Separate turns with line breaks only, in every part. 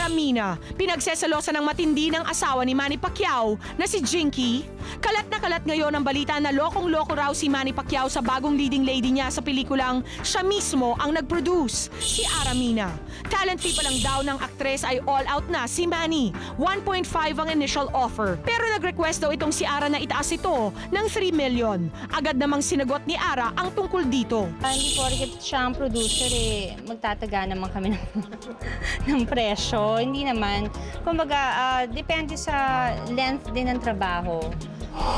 Mina, pinagseselosa ng matindi ng asawa ni Manny Pacquiao na si Jinky. Kalat na kalat ngayon ang balita na lokong-loko raw si Manny Pacquiao sa bagong leading lady niya sa pelikulang siya mismo ang nag-produce, si Ara Mina. Talent fee pa lang daw ng aktres ay all out na si Manny. 1.5 ang initial offer. Pero nag-request daw itong si Ara na itaas ito ng 3 million. Agad namang sinagot ni Ara ang tungkol dito.
Hindi porket siya ang producer magtataga naman kami ng presyo. Hindi naman. Kumbaga, depende sa length din ng trabaho.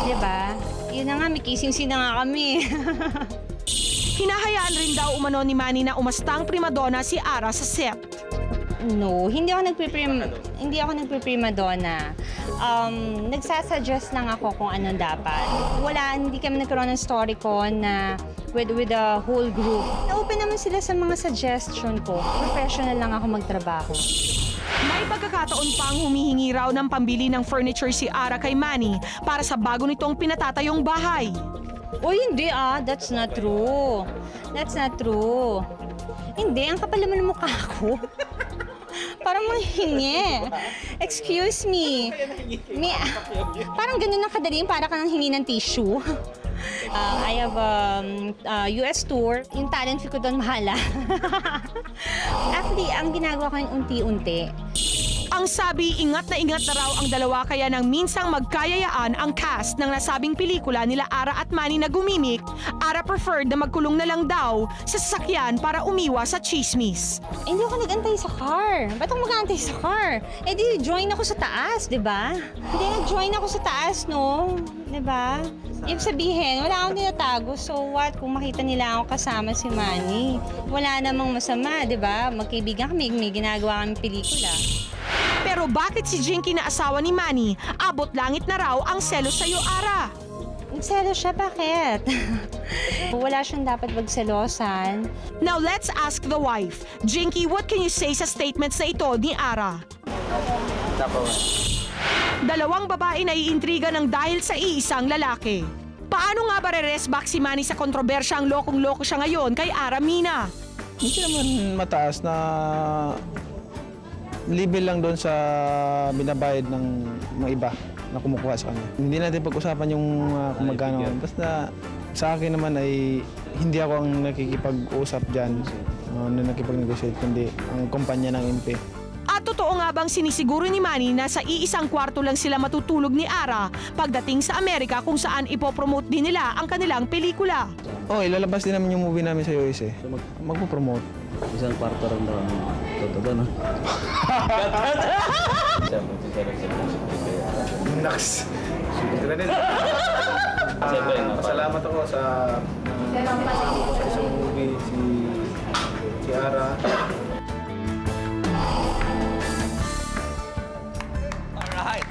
Diba? Yun na nga, may kissing-scene na nga kami.
Hinahayaan rin daw umano ni Manny na umastang primadonna si Ara sa set.
No, hindi ako nagpe-primadonna. Nagsasuggest lang ako kung anong dapat. Hindi kami nagkaroon ng storycon na with the whole group. Open naman sila sa mga suggestion ko. Professional lang ako magtrabaho.
May pagkakataon pang humihingi raw ng pambili ng furniture si Ara kay Manny para sa bago nitong pinatatayong bahay.
O hindi that's not true. That's not true. Hindi, ang kapal naman ng mukha ko. Parang manghingi. Excuse me. Parang ganun ang kadali, para ka nang hingi ng tissue. I have a US tour. Yung talent fee ko doon mahala. Actually, ang ginagawa ko yung unti-unti.
Ang sabi, ingat na raw ang dalawa kaya nang minsang magkayayaan ang cast ng nasabing pelikula nila Ara at Manny na gumimik, Ara preferred na magkulong na lang daw sa sasakyan para umiwas sa chismis.
Hindi ako nag-antay sa car. Ba't ako mag-antay sa car? Di join ako sa taas, di ba? Hindi, nag-join ako sa taas, no? Di ba? Ibig sabihin, wala akong tinatago. So what? Kung makita nila ako kasama si Manny, wala namang masama, di ba? Magkaibigan kami, may ginagawa kami pelikula.
Pero bakit si Jinky na asawa ni Manny, abot langit na raw ang selos sa'yo, Ara?
Nagselos siya, bakit? Wala siyang dapat magselosan.
Now let's ask the wife. Jinky, what can you say sa statements na ito ni Ara? Dalawang babae na iintriga ng dahil sa iisang lalaki. Paano nga ba re-resback si Manny sa kontrobersyang lokong-loko siya ngayon kay Ara Mina?
Hindi naman mataas na level lang doon sa binabayad ng mga iba na kumukuha sa kanya. Hindi natin pag-usapan yung kung magkano. Basta sa akin naman ay hindi ako ang nakikipag-usap dyan na nakipag-negotiate, kundi ang kumpanya ng MP.
At totoo nga bang sinisiguro ni Manny na sa iisang kwarto lang sila matutulog ni Ara pagdating sa Amerika kung saan ipopromote din nila ang kanilang pelikula?
Ilalabas din namin yung movie namin sa US eh. Magpo-promote.
Isang kwarto rin daw ang totoo, no?
Naks! Masalamat ako sa isang movie, si Ara.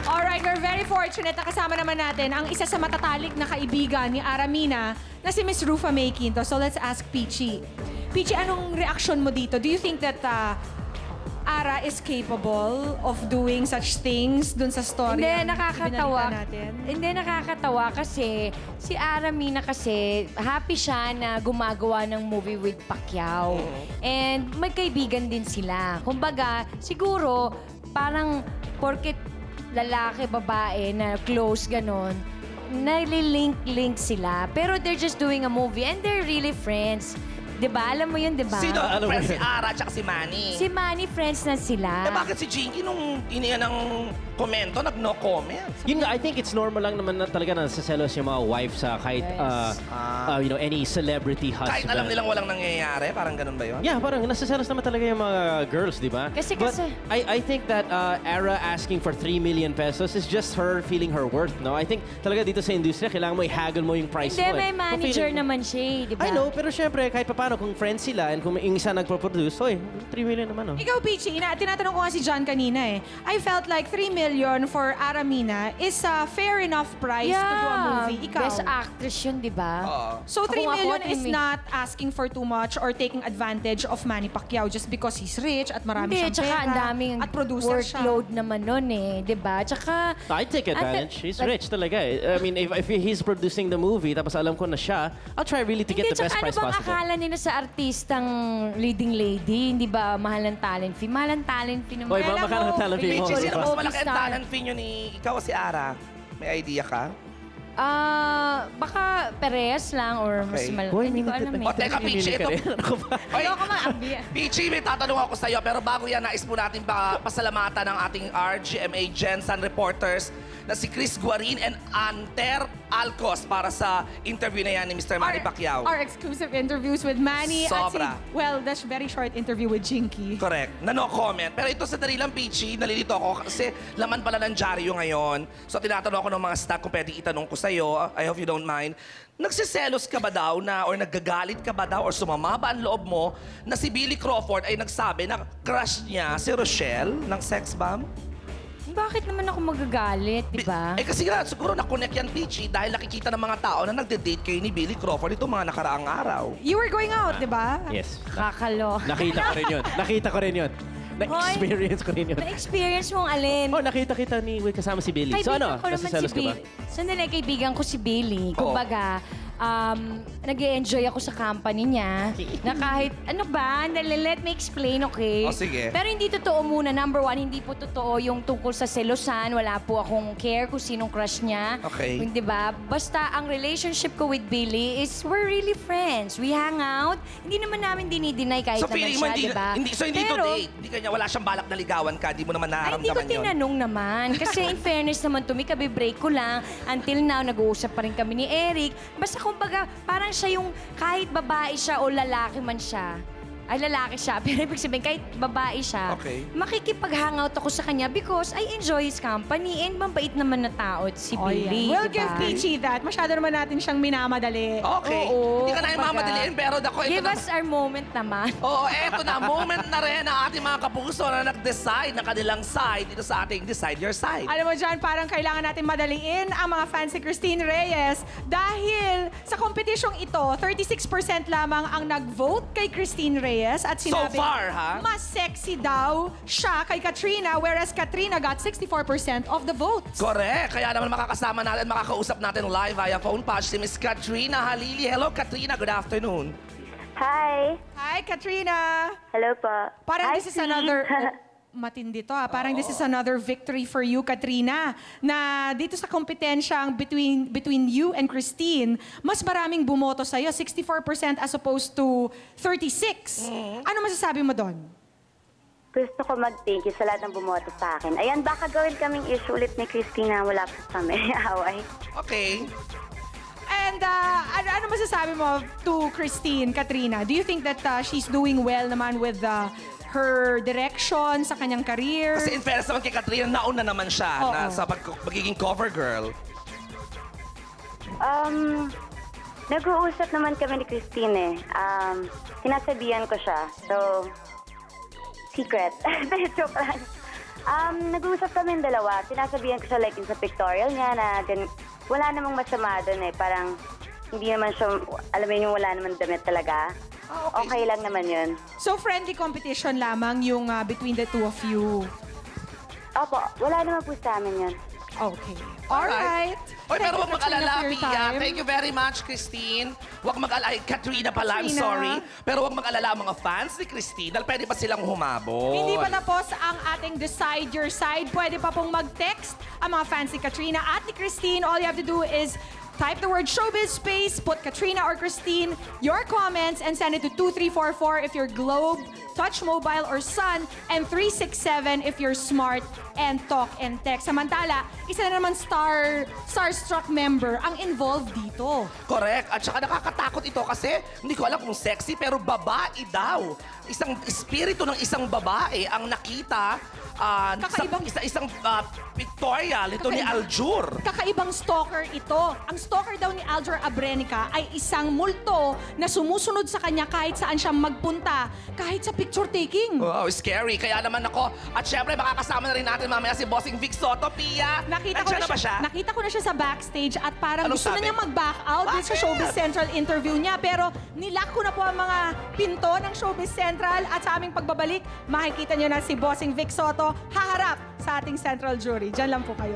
Alright, we're very fortunate na kasama naman natin ang isa sa matatalik na kaibigan ni Ara Mina na si Miss Rufa May Quinto. So let's ask Peachy. Peachy, anong reaction mo dito? Do you think that Ara is capable of doing such things dun sa story?
Hindi, nakakatawa.
Natin?
Hindi, nakakatawa kasi si Ara Mina kasi happy siya na gumagawa ng movie with Pacquiao. And magkaibigan din sila. Kumbaga, siguro, parang porket lalaki, babae na close, ganon, nalilink-link sila. Pero they're just doing a movie and they're really friends. Diba? Alam mo yun, diba?
Sino? Friends si Ara at si Manny.
Si Manny, friends na sila.
Bakit si Jinky nung iniyan ng komento, nag-no comment?
Yun nga, I think it's normal lang naman na talaga nasaselos yung mga wife sa kahit, any celebrity husband.
Kahit alam nilang walang nangyayari, parang ganun ba yun?
Yeah, parang nasaselos naman talaga yung mga girls, di ba?
Kasi-
But I think that Ara asking for 3 million pesos is just her feeling her worth, no? I think talaga dito sa industriya, kailangan mo i-haggle mo yung price
Hindi,
mo.
may manager naman siya, di ba?
I know, pero syempre, kahit paano kung friends sila and kung yung isa nagpo-produce, 3 million naman, oh.
Ikaw, Peachy, tinatanong ko nga si John kanina eh. I felt like 3 million for Ara Mina is a fair enough price to do a movie. Ikaw?
Best actress yun, di ba?
So 3
Ako,
million
ako,
is
Timmy.
not asking for too much or taking advantage of Manny Pacquiao just because he's rich at marami
Hindi,
siyang
tsaka
pera
ang daming
at producer siya.
workload naman nun eh, di ba? Tsaka...
I take advantage. He's rich talaga eh. I mean, if he's producing the movie, tapos alam ko na siya, I'll try really to get the best price
Hindi, tsaka ano bang
possible.
akala nila sa artistang leading lady, hindi ba mahal ng talent fee? Mahal ng talent fee naman.
Oy, magkano ang talent fee mo?
Peachy, sino mas
Movie
malaki ang
star.
talent fee nyo ni ikaw o si Ara? May idea ka?
Baka parehas lang or mas
Okay.
malaki.
Hoy,
Hindi ko alam
O,
eh.
teka, Peachy, ito.
Ano ba?
Oy,
Ayoko ma-ambi.
Peachy, may tatanong ako sa'yo. Pero bago yan, nais po natin pasalamatan ng ating RGMA Gensan reporters na si Chris Guarin and Anter Alcos para sa interview na yan ni Mr. Manny Pacquiao.
Our exclusive interviews with Manny
Sobra.
at well, that's very short interview with Jinky.
Correct. Na no comment. Pero ito sa dali lang, Peachy, nalilito ako kasi laman pala ng dyaryo ngayon. So tinatanong ako ng mga staff kung pwede itanong ko sa'yo. I hope you don't mind. Nagsiselos ka ba daw na or naggagalit ka ba daw or sumama ba ang loob mo na si Billy Crawford ay nagsabi na crush niya si Rochelle ng sex bomb?
Bakit naman ako magagalit, di ba?
Eh kasi nga, siguro na-connect yan, Peachy, dahil nakikita ng mga tao na nagde-date kayo ni Billy Crawford itong mga nakaraang araw.
You were going out, di ba?
Yes.
Kakalo.
Nakita ko rin yun. Nakita ko rin yun. Na-experience ko rin yun.
Na-experience mong alin?
Oh, nakita kita ni Will kasama si Billy. So ano?
Kaibigan ko naman si
Nasiselos ka ba?
Billy. Sandali, kaibigan ko si Billy. Kumbaga, nag-e-enjoy ako sa company niya. Na kahit, ano ba, let me explain, okay?
O, sige.
Pero hindi totoo muna. Number one, hindi po totoo yung tungkol sa selosan. Wala po akong care kung sinong crush niya.
Okay.
Di ba? Basta ang relationship ko with Billy is we're really friends. We hang out. Hindi naman namin dinideny kahit
So
naman
feeling mo,
siya, di ba?
hindi to
Pero,
date. Hindi kanya, wala siyang balak na ligawan ka. Hindi mo naman
ay, hindi ko
nararamdaman yun.
tinanong naman. Kasi in fairness naman to me, kabi-break ko lang. Until now, nag-uusap pa rin kami ni Eric. Basta kumbaga, parang siya yung kahit babae siya o lalaki man siya. Ay, lalaki siya. Pero ibig sabihin, kahit babae siya,
Okay.
makikipag-hangout ako sa kanya because I enjoy his company and mabait naman na tao si
Oh,
Billy.
yeah. We'll
di
give
ba?
Peachy that. Masyado naman natin siyang minamadali.
Okay.
Oo,
Hindi ka na yung
kumbaga.
mamadaliin, pero dako, ito
Give
na.
us our moment naman.
Oo, eto na. Moment na rin ang ating mga kapuso na nag-decide ng kanilang side dito sa ating Decide Your Side.
Alam mo dyan, parang kailangan natin madaliin ang mga fans ni Christine Reyes dahil sa kompetisyong ito, 36% lamang ang nag-vote kay Christine Reyes at sinabi
far, ha?
mas sexy daw siya kay Katrina whereas Katrina got 64% of the votes.
Correct. Kaya naman makakasama natin, makakausap natin live via phone patch si Miss Katrina Halili. Hello, Katrina. Good afternoon.
Hi.
Hi, Katrina!
Hello po.
Parang
Hi,
this is
Steve.
another... matindi to Parang this is another victory for you, Katrina, na dito sa kompetensyang between you and Christine, mas maraming bumoto sa'yo, 64% as opposed to 36. Ano masasabi mo doon?
Gusto ko mag-thank you sa lahat ng bumoto sa akin. Ayan, baka gawin kaming issue ulit ni Christina. Wala pa kami away.
Okay.
And ano masasabi mo to Christine, Katrina? Do you think that she's doing well naman with her direction sa kanyang career?
Kasi in fairness naman kay Katrina, nauna naman siya
Oo.
na sa pagiging cover girl.
Nag-uusap naman kami ni Christine eh. Sinasabihan ko siya. So, secret. Joke lang. Nag-uusap kami yung dalawa. Sinasabihan ko siya like sa pictorial niya na wala namang masama doon eh. Parang hindi naman siya, alam mo yun, yung wala naman damit talaga. Okay lang naman yun.
So friendly competition lamang yung between the two of you.
Opo, wala naman po sa amin yun.
Okay. Alright.
Oy, pero huwag
Thank you, Katrina,
mag-alala,
for your
Pia.
time.
Thank you very much, Christine. Huwag mag-alala. Katrina pala, I'm
Katrina.
sorry. Pero huwag mag-alala ang mga fans ni Christine dahil pwede pa silang humabol.
Hindi pa tapos ang ating Decide Your Side. Pwede pa pong mag-text ang mga fans ni Katrina at ni Christine. All you have to do is type the word showbiz space, put Katrina or Christine, your comments, and send it to 2344 if you're Globe, Touch Mobile, or Sun, and 367 if you're Smart and Talk and Text. Samantala, isa na naman Starstruck member ang involved dito.
Correct. At saka nakakatakot ito kasi hindi ko alam kung sexy pero babae daw. Isang espiritu ng isang babae ang nakita
Kakaibang-
isang pictorial ito ni
Kakaiba-
Aljur.
Kakaibang stalker ito. Ang stalker daw ni Aljur Abrenica ay isang multo na sumusunod sa kanya kahit saan siya magpunta, kahit sa picture taking.
Wow, scary. Kaya naman ako. At syempre, makakasama na rin natin mamaya si Bossing Vic Soto. Pia,
Nakita ko
nandiyan
na
ba siya?
Nakita ko na siya sa backstage at parang
Anong
gusto na
sabi?
niya mag-back out dun sa
Bakit?
Showbiz Central interview niya. Pero nilock ko na po ang mga pinto ng Showbiz Central at sa aming pagbabalik, makikita niyo na si Bossing Vic Soto haharap sa ating Central Jury. Diyan lang po kayo.